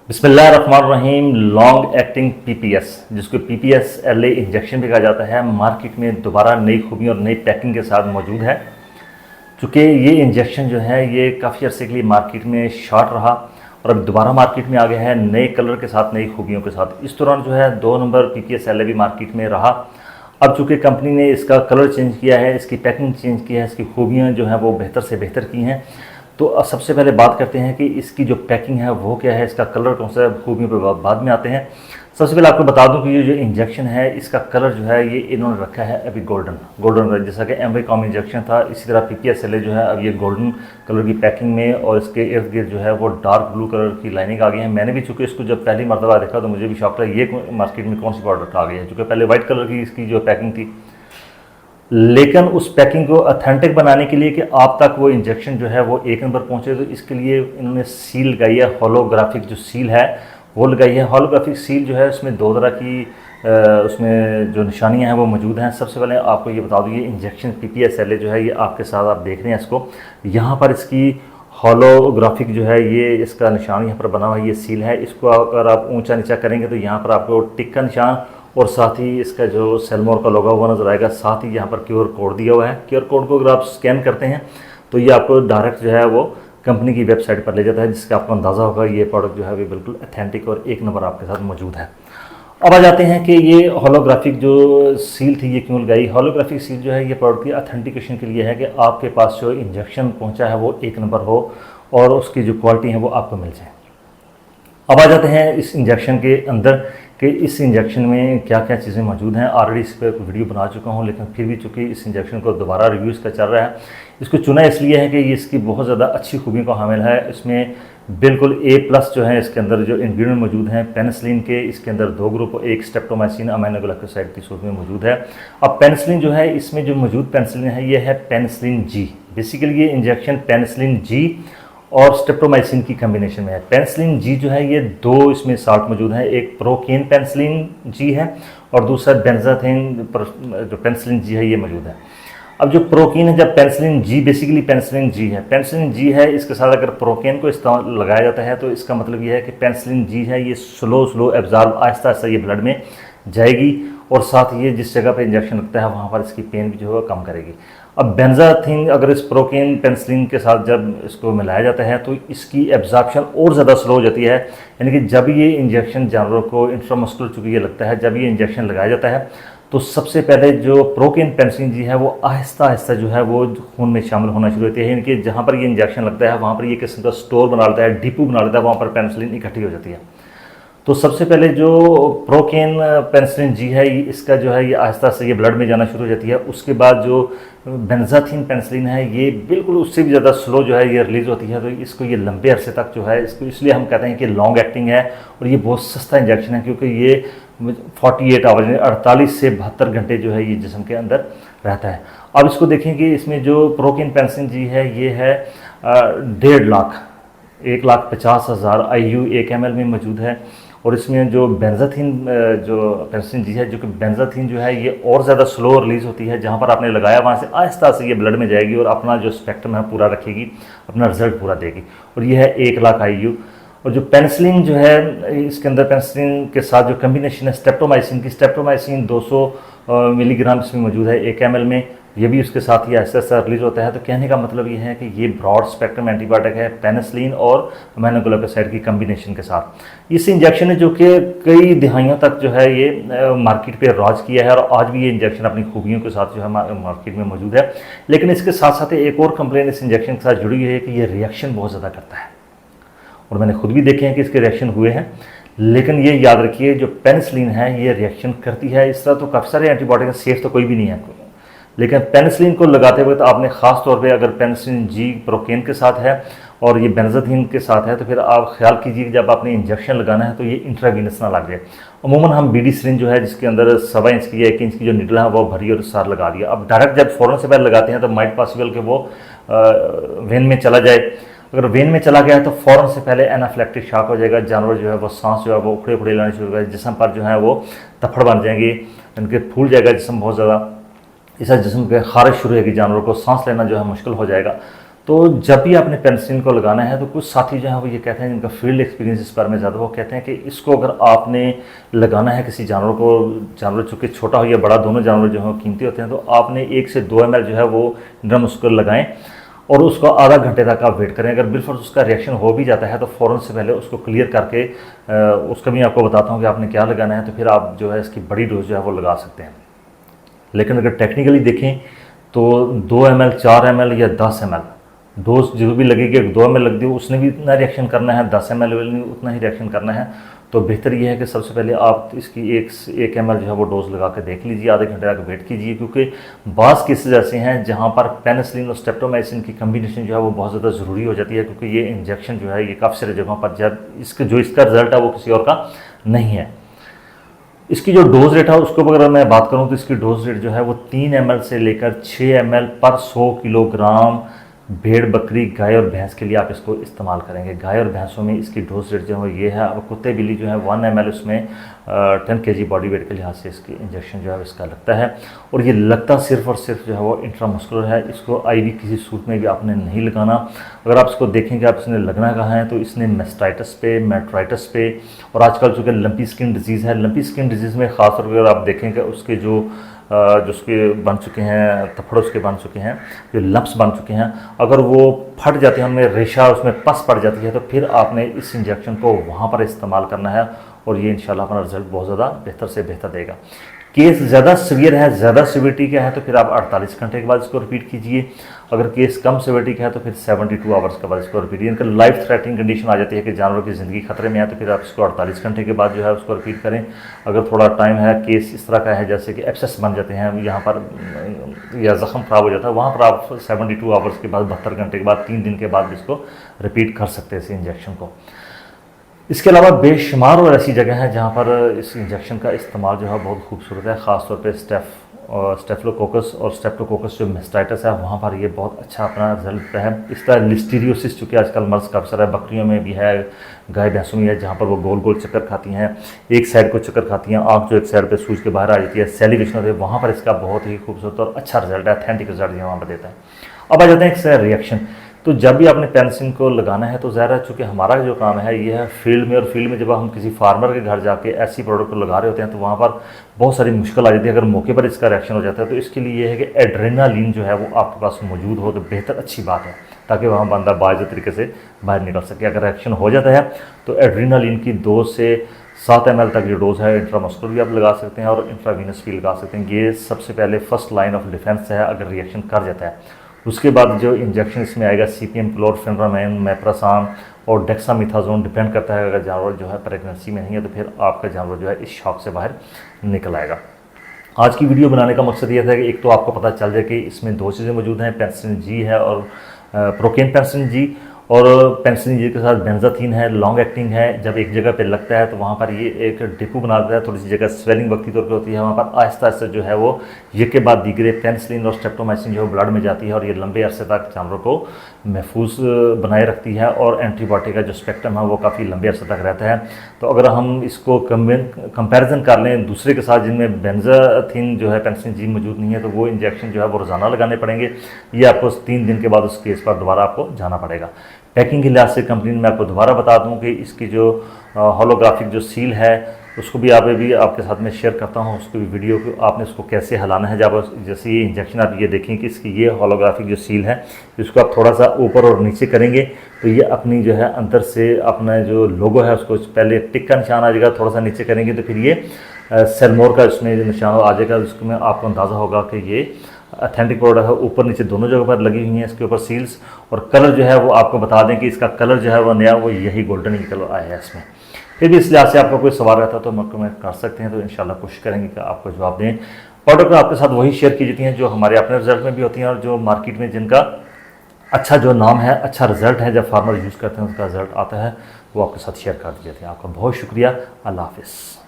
बिस्मिल्लाहिर्रहमानिर्रहीम। Long acting PPS, जिसको PPS LA injection भी कहा जाता है, मार्केट में दोबारा नई खूबी और नई पैकिंग के साथ मौजूद है। चूँकि ये इंजेक्शन जो है ये काफ़ी अर्से के लिए मार्केट में शॉर्ट रहा और अब दोबारा मार्केट में आ गया है नए कलर के साथ, नई खूबियों के साथ। इस दौरान जो है 2 नंबर पीपीएस एलए भी मार्केट में रहा। अब चूँकि कंपनी ने इसका कलर चेंज किया है, इसकी पैकिंग चेंज की है, इसकी खूबियाँ जो हैं वो बेहतर से बेहतर की हैं। तो सबसे पहले बात करते हैं कि इसकी जो पैकिंग है वो क्या है, इसका कलर कौन सा है, खूबियों पर बाद में आते हैं। सबसे पहले आपको बता दूं कि ये जो इंजेक्शन है इसका कलर जो है ये इन्होंने रखा है अभी गोल्डन कलर, जैसा कि एमवीकॉम इंजेक्शन था इसी तरह पीपीएस एलए जो है अब ये गोल्डन कलर की पैकिंग में, और इसके इर्द गिर्द जो है वो डार्क ब्लू कलर की लाइनिंग आ गई है। मैंने भी चूँकि इसको जब पहली मरतबा देखा तो मुझे भी शौक लगा ये मार्केट में कौन सी प्रोडक्ट आ गई है, चूँकि पहले वाइट कलर की इसकी जो पैकिंग थी। लेकिन उस पैकिंग को ऑथेंटिक बनाने के लिए कि आप तक वो इंजेक्शन जो है वो 1 नंबर पहुंचे, तो इसके लिए इन्होंने सील लगाई है, होलोग्राफिक जो सील है वो लगाई है। होलोग्राफिक सील जो है उसमें 2 तरह की उसमें जो निशानियां हैं वो मौजूद हैं। सबसे पहले आपको ये बता दूँ, ये इंजेक्शन पीपीएस एलए जो है ये आपके साथ आप देख रहे हैं इसको, यहाँ पर इसकी होलोग्राफिक जो है ये इसका निशान यहाँ पर बना हुआ है, ये सील है। इसको अगर आप ऊंचा नीचा करेंगे तो यहाँ पर आपको टिक का निशान और साथ ही इसका जो सेलमोर का लोगो हुआ नजर आएगा, साथ ही यहाँ पर क्यूआर कोड दिया हुआ है। क्यूआर कोड को अगर आप स्कैन करते हैं तो ये आपको डायरेक्ट जो है वो कंपनी की वेबसाइट पर ले जाता है, जिसका आपको अंदाज़ा होगा ये प्रोडक्ट जो है वो बिल्कुल अथेंटिक और 1 नंबर आपके साथ मौजूद है। अब आ जाते हैं कि ये होलोग्राफिक जो सील थी ये क्यों लगाई। होलोग्राफिक सील जो है ये प्रोडक्ट की अथेंटिकेशन के लिए है कि आपके पास जो इंजेक्शन पहुँचा है वो 1 नंबर हो और उसकी जो क्वालिटी है वो आपको मिल जाए। अब आ जाते हैं इस इंजेक्शन के अंदर कि इस इंजेक्शन में क्या क्या चीज़ें मौजूद हैं। ऑलरेडी इस पर वीडियो बना चुका हूं, लेकिन फिर भी चूँकि इस इंजेक्शन को दोबारा रिव्यू इसका चल रहा है, इसको चुना इसलिए है कि ये इसकी बहुत ज़्यादा अच्छी खूबियों का हामिल है। इसमें बिल्कुल A+ जो है इसके अंदर जो इंग्रेडिएंट मौजूद हैं पेनिसिलिन के, इसके अंदर 2 ग्रुप, एक स्ट्रेप्टोमाइसिन अमीनो ग्लाइकोसाइड की सूरत में मौजूद है। अब पेनिसिलिन जो है इसमें जो मौजूद पेनिसिलिन है ये है पेनिसिलिन जी। बेसिकली ये इंजेक्शन पेनिसिलिन जी और स्ट्रेप्टोमाइसिन की कम्बिनेशन में है। पेनिसिलिन जी जो है ये 2 इसमें साल्ट मौजूद है, एक प्रोकेन पेनिसिलिन जी है और दूसरा बेंजाथिन जो पेनिसिलिन जी है ये मौजूद है। अब जो प्रोकेन है, जब penicillin G basically penicillin G है, इसके साथ अगर प्रोकेन को इस्तेमाल लगाया जाता है तो इसका मतलब ये है कि पेनिसिलिन जी है ये स्लो एब्जॉर्ब, आहिस्ता आहिस्ता ये ब्लड में जाएगी और साथ ये जिस जगह पे इंजेक्शन लगता है वहाँ पर इसकी पेन भी जो है कम करेगी। अब बेंजाथिन अगर इस प्रोकेन पेनिसिलिन के साथ जब इसको मिलाया जाता है तो इसकी एब्जॉर्प्शन और ज़्यादा स्लो हो जाती है। यानी कि जब ये इंजेक्शन जानवरों को इंट्रामस्कुलर चूँकि ये लगता है, जब ये इंजेक्शन लगाया जाता है तो सबसे पहले जो प्रोकेन पेनिसिलिन जी है वो आहिस्ता आहिस्ता जो है वो खून में शामिल होना शुरू होती है। यानी कि जहाँ पर ये इंजेक्शन लगता है वहाँ पर ये किस्म का स्टोर बना लेता है, डिपो बना लेता है, वहाँ पर पेनिसिलिन इकट्ठी हो जाती है। तो सबसे पहले जो प्रोकेन पेनिसिलिन जी है इसका जो है ये आहिस्ता आहिस्ता ये ब्लड में जाना शुरू हो जाती है। उसके बाद जो बेंजाथिन पेनिसिलिन है ये बिल्कुल उससे भी ज़्यादा स्लो जो है ये रिलीज़ होती है। तो इसको ये लंबे अरसे तक जो है इसको इसलिए हम कहते हैं कि लॉन्ग एक्टिंग है और ये बहुत सस्ता इंजेक्शन है, क्योंकि ये 48 आवर्स 48 से 72 घंटे जो है ये जिस्म के अंदर रहता है। अब इसको देखें कि इसमें जो प्रोकेन पेनिसिलिन जी है ये है 1.5 लाख 1,50,000 IU 1 ml में मौजूद है। और इसमें जो बेंजाथिन जो पेनिसिलिन जी है, जो कि बेंजाथिन जो है ये और ज़्यादा स्लो रिलीज़ होती है, जहाँ पर आपने लगाया वहाँ से आहिस्ता से ये ब्लड में जाएगी और अपना जो स्पेक्ट्रम है पूरा रखेगी, अपना रिजल्ट पूरा देगी। और ये है 1 लाख IU। और जो पेनिसिलिन जो है इसके अंदर पेनिसिलिन के साथ जो कम्बिनेशन है स्ट्रेप्टोमाइसिन की, स्ट्रेप्टोमाइसिन 200 मिलीग्राम इसमें मौजूद है 1 ml में, ये भी उसके साथ ही ऐसा ऐसा रिलीज होता है। तो कहने का मतलब ये है कि ये ब्रॉड स्पेक्ट्रम एंटीबायोटिक है पेनिसिलिन और अमीनो ग्लाइकोसाइड की कम्बिनेशन के साथ। इस इंजेक्शन ने जो कि कई दिहाइयों तक जो है ये मार्केट पे राज किया है और आज भी ये इंजेक्शन अपनी खूबियों के साथ जो है मार्केट में मौजूद है। लेकिन इसके साथ साथ एक और कंप्लेन इस इंजेक्शन के साथ जुड़ी हुई है कि ये रिएक्शन बहुत ज़्यादा करता है, और मैंने खुद भी देखे हैं कि इसके रिएक्शन हुए हैं। लेकिन ये याद रखिए जो पेनिसिलिन है ये रिएक्शन करती है, इस तरह तो काफ़ी सारे एंटीबायोटिक सेफ तो कोई भी नहीं है, लेकिन पेनिसिलिन को लगाते वक्त आपने ख़ास तौर पे अगर पेनिसिलिन जी प्रोकेन के साथ है और ये बेंजाथिन के साथ है तो फिर आप ख्याल कीजिए जब आपने इंजेक्शन लगाना है तो ये इंट्रावीनस ना लग जाए। अमूमन हम बीडी सिरिंज जो है जिसके अंदर 1.25 इंच की या 1 इंच की जो निडल है वो भरी और सार लगा दिया। अब डायरेक्ट जब फ़ौरन से पहले लगाते हैं तो माइट पॉसिबल कि वो वेन में चला जाए। अगर वेन में चला गया तो फ़ौरन से पहले एनाफिलेक्टिक शॉक हो जाएगा, जानवर जो है वो सांस जो है वो उखड़े उखड़े लाने शुरू हो जाएगा, जिस्म पर जो है वो तफड़ बन जाएंगे, इनके फूल जाएगा जिस्म बहुत ज़्यादा, इससे जिस्म के खारिश शुरू होगी, जानवरों को सांस लेना जो है मुश्किल हो जाएगा। तो जब भी आपने पेनिसिलिन को लगाना है तो कुछ साथी जो हैं वो ये कहते हैं, जिनका फील्ड एक्सपीरियंस इस बारे में ज़्यादा, वो कहते हैं कि इसको अगर आपने लगाना है किसी जानवर को, जानवर चूँकि छोटा हो या बड़ा, दोनों जानवर जो हैं कीमती होते हैं, तो आपने 1 से 2 ml जो है वो इंट्रामस्कुलर लगाएं और उसको आधा घंटे तक आप वेट करें। अगर बिल्कुल उसका रिएक्शन हो भी जाता है तो फ़ौरन से पहले उसको क्लियर करके उसका भी आपको बताता हूँ कि आपने क्या लगाना है, तो फिर आप जो है इसकी बड़ी डोज जो है वो लगा सकते हैं। लेकिन अगर टेक्निकली देखें तो 2 ml, 4 ml या 10 ml डोज जो भी लगेगी, 2 ml लग दी उसने भी इतना रिएक्शन करना है, 10 ml ने उतना ही रिएक्शन करना है। तो बेहतर ये है कि सबसे पहले आप इसकी 1 ml जो है वो डोज लगा के देख लीजिए, आधे घंटे तक वेट कीजिए, क्योंकि बाज़ केसेस ऐसे हैं जहाँ पर पेनिसिलिन और स्ट्रेप्टोमाइसिन की कम्बिनेशन जो है वो बहुत ज़्यादा ज़रूरी हो जाती है, क्योंकि ये इंजेक्शन जो है ये काफ़ी सारी जगहों पर जब इसका रिजल्ट है वो किसी और का नहीं है। इसकी जो डोज रेट है उसको अगर मैं बात करूँ तो इसकी डोज रेट जो है वो 3 ml से लेकर 6 ml पर 100 किलोग्राम भेड़, बकरी, गाय और भैंस के लिए आप इसको इस्तेमाल करेंगे। गाय और भैंसों में इसकी डोज रेट जो है ये है। अब कुत्ते बिल्ली जो है 1 ml उसमें 10 kg बॉडी वेट के लिहाज से इसकी इंजेक्शन जो है इसका लगता है, और ये लगता सिर्फ और सिर्फ जो है वो इंट्रामस्कुलर है। इसको आईवी किसी सूट में भी आपने नहीं लगाना। अगर आप इसको देखेंगे आप इसने लगना कहाँ है, तो इसने मेस्टाइटिस पे, मेट्राइटिस पे, और आजकल चूँकि लंपी स्किन डिजीज़ है, लंपी स्किन डिजीज़ में ख़ासतौर पर अगर आप देखेंगे उसके जो उसके बन चुके हैं थप्पड़, उसके बन चुके हैं, जो लम्प्स बन चुके हैं, अगर वो फट जाते हैं, उनमें रेशा, उसमें पस पड़ जाती है, तो फिर आपने इस इंजेक्शन को वहाँ पर इस्तेमाल करना है, और ये इंशाल्लाह अपना रिजल्ट बहुत ज़्यादा बेहतर से बेहतर देगा। केस ज़्यादा सीवियर है, ज़्यादा सीवियरिटी का है, तो फिर आप 48 घंटे के बाद इसको रिपीट कीजिए। अगर केस कम सीवियरिटी का है तो फिर 72 आवर्स के बाद इसको रिपीट कीजिए। इनका लाइफ थ्रेटनिंग कंडीशन आ जाती है कि जानवरों की ज़िंदगी खतरे में है, तो फिर आप इसको 48 घंटे के बाद जो है उसको रिपीट करें। अगर थोड़ा टाइम है, केस इस तरह का है जैसे कि एब्सेस बन जाते हैं यहाँ पर या ज़ख्म ख़राब हो जाता है, वहाँ पर आप 72 आवर्स के बाद, 72 घंटे के बाद, 3 दिन के बाद इसको रिपीट कर सकते हैं इस इंजेक्शन को। इसके अलावा बेशुमार और ऐसी जगह हैं जहाँ पर इस इंजेक्शन का इस्तेमाल जो है बहुत खूबसूरत है, ख़ासतौर पे स्टेफलोकोकस और स्ट्रेप्टोकोकस जो मेस्टाइटिस है वहाँ पर ये बहुत अच्छा अपना रिजल्ट है। इस तरह लिस्टीरियोसिस चूँकि आजकल मर्ज़ काफ़ी सारा है, बकरियों में भी है, गाय भैंसों में है, जहाँ पर वो गोल गोल चक्कर खाती हैं, एक साइड को चक्कर खाती हैं, आँख जो एक साइड पर सूज के बाहर आ जाती है, सेलिवेशन होती है, वहाँ पर इसका बहुत ही खूबसूरत और अच्छा रिजल्ट है, अथेंटिक रिजल्ट वहाँ पर देता है। अब आ जाते हैं एक रिएक्शन। तो जब भी आपने पेनिसिलिन को लगाना है तो ज़ाहिर है चूँकि हमारा जो काम है ये है फील्ड में, और फील्ड में जब हम किसी फार्मर के घर जाके ऐसी प्रोडक्ट को लगा रहे होते हैं तो वहाँ पर बहुत सारी मुश्किल आ जाती है। अगर मौके पर इसका रिएक्शन हो जाता है तो इसके लिए ये है कि एड्रेनालिन जो है वो आपके पास मौजूद हो तो बेहतर, अच्छी बात है, ताकि वहाँ बंदा बाज़ तरीके से बाहर निकल सके। अगर रिएक्शन हो जाता है तो एड्रेनालिन की 2 से 7 ml तक जो डोज है इंट्रामस्कुलर भी आप लगा सकते हैं और इंट्रावीनस भी लगा सकते हैं। ये सबसे पहले फर्स्ट लाइन ऑफ डिफेंस है अगर रिएक्शन कर जाता है। उसके बाद जो इंजेक्शन इसमें आएगा CPM, क्लोरफेनरामाइन, मेप्रासाम और डेक्सामिथाजोन, डिपेंड करता है। अगर जानवर जो है प्रेगनेंसी में नहीं है तो फिर आपका जानवर जो है इस शॉक से बाहर निकल आएगा। आज की वीडियो बनाने का मकसद ये था कि एक तो आपको पता चल जाए कि इसमें 2 चीज़ें मौजूद हैं, पेनिसिलिन जी है और प्रोकेन पेनिसिलिन जी, और पेनिसिलिन जी के साथ बेंजाथीन है, लॉन्ग एक्टिंग है। जब एक जगह पे लगता है तो वहाँ पर ये एक डिपू बना देता है, थोड़ी सी जगह स्वेलिंग वक्ती तौर पे होती है, वहाँ पर आहिस्ता आहिस्ता जो है वो एक के बाद दीगरे पेनिसिलिन और स्ट्रेप्टोमाइसिन जो ब्लड में जाती है और ये लंबे अरसे तक जानवर को महफूज बनाए रखती है और एंटीबायोटिक का जो स्पेक्ट्रम है वो काफ़ी लंबे अरसे तक रहता है। तो अगर हम इसको कंपेरिजन कर लें दूसरे के साथ जिनमें बेंजाथीन जो है पेनिसिलिन जी मौजूद नहीं है, तो वो इंजेक्शन जो है वो रोज़ाना लगाने पड़ेंगे। ये आपको 3 दिन के बाद उस केस पर दोबारा आपको जाना पड़ेगा। पैकिंग के लिहाज से कंपनी में मैं आपको दोबारा बता दूं कि इसकी जो होलोग्राफिक जो सील है उसको भी आपके साथ में शेयर करता हूं, उसको भी वीडियो को आपने उसको कैसे हलाना है। जब जैसे ये इंजेक्शन आप ये देखें कि इसकी ये होलोग्राफिक जो सील है इसको आप थोड़ा सा ऊपर और नीचे करेंगे तो ये अपनी जो है अंदर से अपना जो लोगो है उसको पहले टिक का निशान आ जाएगा, थोड़ा सा नीचे करेंगे तो फिर ये सेलमोर का इसमें निशान आ जाएगा। उसमें आपको अंदाज़ा होगा कि ये अथेंटिक प्रोडक्ट है। ऊपर नीचे दोनों जगह पर लगी हुई हैं इसके ऊपर सील्स, और कलर जो है वो आपको बता दें कि इसका कलर जो है वो नया वो यही गोल्डन ही कलर आया है इसमें। फिर भी इस लिहाज से आपका कोई सवाल रहता है तो हम कमेंट कर सकते हैं, तो इंशाल्लाह कोशिश करेंगे कि आपको जवाब दें। प्रोडक्ट आपके साथ वही शेयर की जाती हैं जो हमारे अपने रिजल्ट में भी होती हैं और जो मार्केट में जिनका अच्छा जो नाम है, अच्छा रिजल्ट है, जब फार्मर यूज़ करते हैं उसका रिजल्ट आता है वो आपके साथ शेयर कर दिए थे। आपका बहुत शुक्रिया। अल्लाह हाफिज़।